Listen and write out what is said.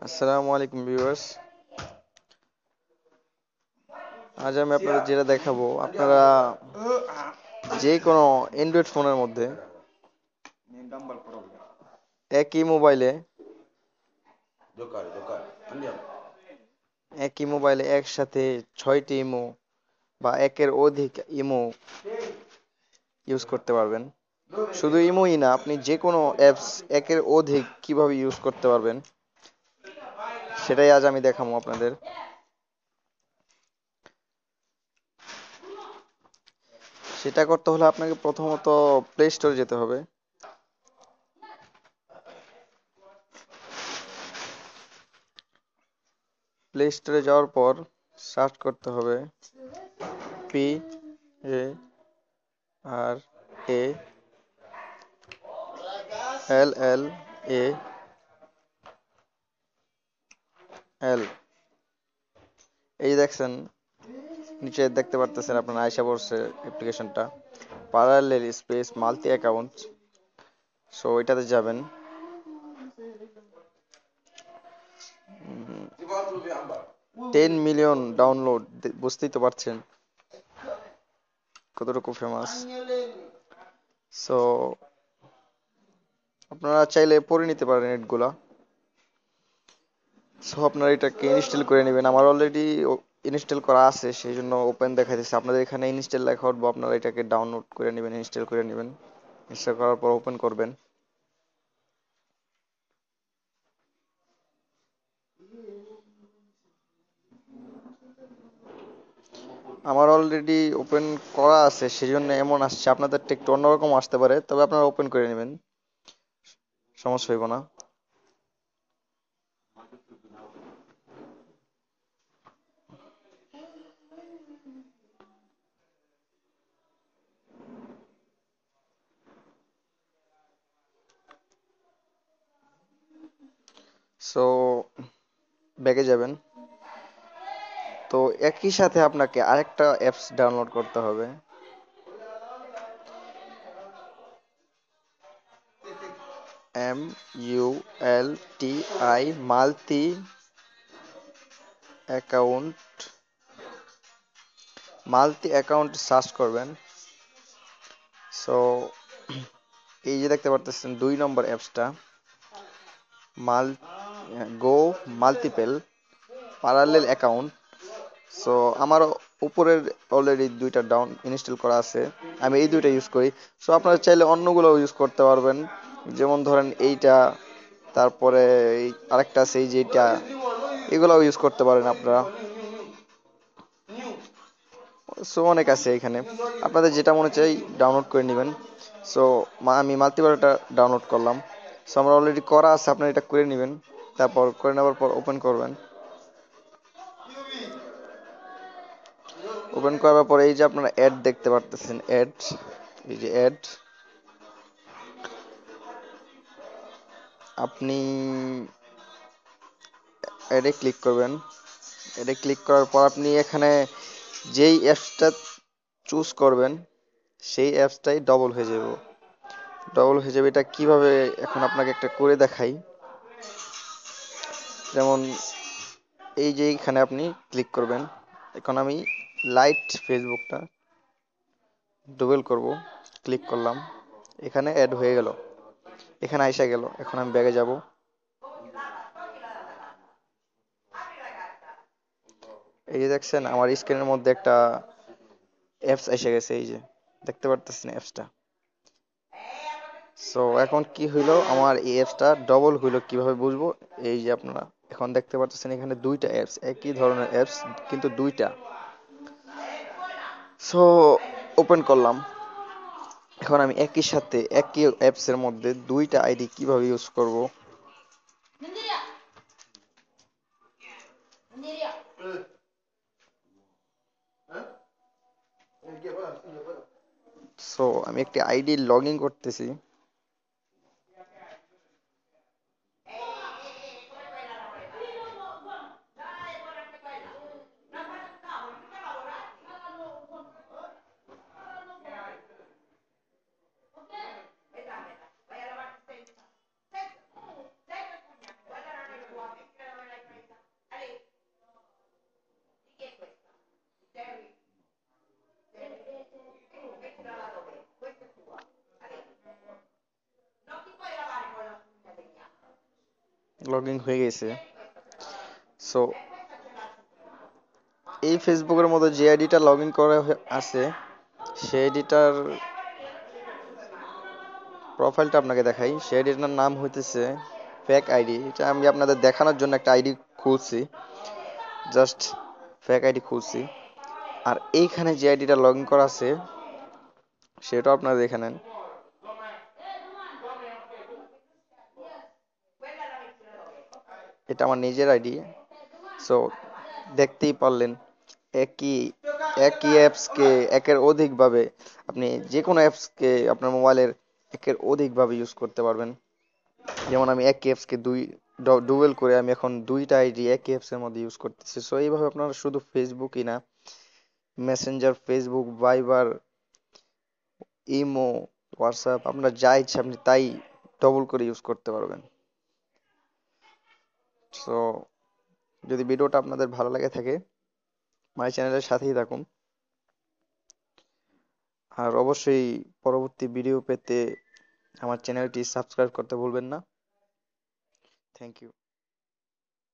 আসসালামু আলাইকুম ভিউয়ার্স। আজ আমি আপনাদের যেটা দেখাবো, আপনারা যে কোনো অ্যান্ড্রয়েড ফোনের মধ্যে একই মোবাইলে একসাথে 6টি ইমো বা একের অধিক ইমো ইউজ করতে পারবেন। শুধু ইমোই না, আপনি যে কোনো অ্যাপস একের অধিক কিভাবে ইউজ করতে পারবেন সেটাই আজ আমি দেখাবো আপনাদের। সেটা করতে হলে আপনাকে প্রথমত প্লে স্টোরে যেতে হবে। প্লে স্টোরে যাওয়ার পর সার্চ করতে হবে PARALLEL। এই দেখছেন, নিচে দেখতে পারতেছেন আপনার আয়শা পড়ছে অ্যাপ্লিকেশনটা parallel space multi account. So এটাতে যাবেন। 10 মিলিয়ন ডাউনলোড, বুঝতেই তো পারছেন কতটুকু ফেমাস। সো আপনারা চাইলে পড়ে নিতে পারেন এগুলা। সো আপনারা এটাকে ইনস্টল করে নেবেন। আমার অলরেডি ইনস্টল করা আছে, সেই জন্য ওপেন দেখাইতেছে। আপনাদের এখানে ইনস্টল লেখা উঠবো, আপনারা এটাকে ডাউনলোড করে নেবেন, ইনস্টল করে নেবেন। ইনস্টল করার পর ওপেন করবেন। আমার অলরেডি ওপেন করা আছে, সেই জন্য এমন আসছে। আপনাদেরটা একটু অন্যরকম আসতে পারে, তবে আপনারা ওপেন করে নেবেন, সমস্যা হইব না। সো ব্যাগে যাবেন। তো একই সাথে আপনাকে আরেকটা অ্যাপস ডাউনলোড করতে হবে। MULTI multi account. সার্চ করবেন। সো এই যে দেখতে পারতেছেন 2 নম্বর অ্যাপসটা মাল গো মাল্টিপল প্যারালাল অ্যাকাউন্ট। সো আমার উপরের অলরেডি দুইটা ইনস্টল করা আছে, আমি এই দুইটা ইউজ করি। সো আপনারা চাইলে অন্যগুলো ইউজ করতে পারবেন, যেমন ধরেন এইটা, তারপরে এই আরেকটা আছে এই যেটা, এগুলাও ইউজ করতে পারেন আপনারা। সো অনেক আছে এখানে, আপনাদের যেটা মনে চাই ডাউনলোড করে নেবেন। সো আমি মাল্টিপ্যারাটা ডাউনলোড করলাম। সো আমার অলরেডি করা আছে, আপনারা এটা করে নেবেন। তারপর করে নেওয়ার পর ওপেন করবেন। ওপেন করার পর এই যে আপনারা অ্যাড দেখতে পারতেছেন, অ্যাড, এই যে অ্যাড, আপনি অ্যাডে ক্লিক করবেন। অ্যাডে ক্লিক করার পর আপনি এখানে যেই অ্যাপসটা চুজ করবেন সেই অ্যাপসটাই ডবল হয়ে যাবে। এটা কিভাবে এখন আপনাকে একটা করে দেখাই। যেমন এই যে এখানে আপনি ক্লিক করবেন। এখন আমি লাইট ফেসবুকটা ডবল করব, ক্লিক করলাম, এখানে অ্যাড হয়ে গেল, এখানে আইসা গেল। এখন আমি ব্যাগে যাব। এই যে দেখছেন আমার স্ক্রিনের মধ্যে একটা অ্যাপস এসে গেছে, এই যে দেখতে পারতেছেন অ্যাপসটা। সো এখন কি হইলো, আমার এই অ্যাপসটা ডবল হইলো কিভাবে বুঝবো? এই যে আপনারা এখন দেখতে পাচ্ছেন এখানে দুইটা অ্যাপস, একই ধরনের অ্যাপস কিন্তু দুইটা। সো ওপেন করলাম। এখন আমি একই সাথে একই অ্যাপসের মধ্যে দুইটা আইডি কিভাবে ইউজ করব। সো আমি একটি আইডি লগ ইন করতেছি। লগ ইন হয়ে গেছে। সো এই ফেসবুকের মধ্যে যে আইডিটা লগ ইন করা আছে সেই আইডিটার প্রোফাইলটা আপনাকে দেখাই। সেই আইডিটার নাম হইতেছে ফেক আইডি। এটা আমি আপনাদের দেখানোর জন্য একটা আইডি খুলছি, জাস্ট ফেক আইডি খুলছি। আর এইখানে যে আইডিটা লগ ইন করা আছে সেটাও আপনারা দেখে নেন। এটা আমার নিজের আইডি। সো দেখতেই পারলেন, একই একই অ্যাপসকে একের অধিক ভাবে আপনি যে কোনো অ্যাপসকে আপনার মোবাইলের একের অধিক ভাবে ইউজ করতে পারবেন। যেমন আমি একই অ্যাপসকে ডুয়েল করে আমি এখন দুইটা আইডি একই অ্যাপস এর মধ্যে ইউজ করতেছি। সো এইভাবে আপনারা শুধু ফেসবুকই না, মেসেঞ্জার, ফেসবুক, ভাইবার, ইমো, হোয়াটসঅ্যাপ, আপনার যা ইচ্ছা আপনি তাই ডবল করে ইউজ করতে পারবেন। সো যদি ভিডিওটা আপনাদের ভালো লাগে থাকে মাই চ্যানেলের সাথেই থাকুন। আর অবশ্যই পরবর্তী ভিডিও পেতে আমার চ্যানেলটি সাবস্ক্রাইব করতে ভুলবেন না। Thank you.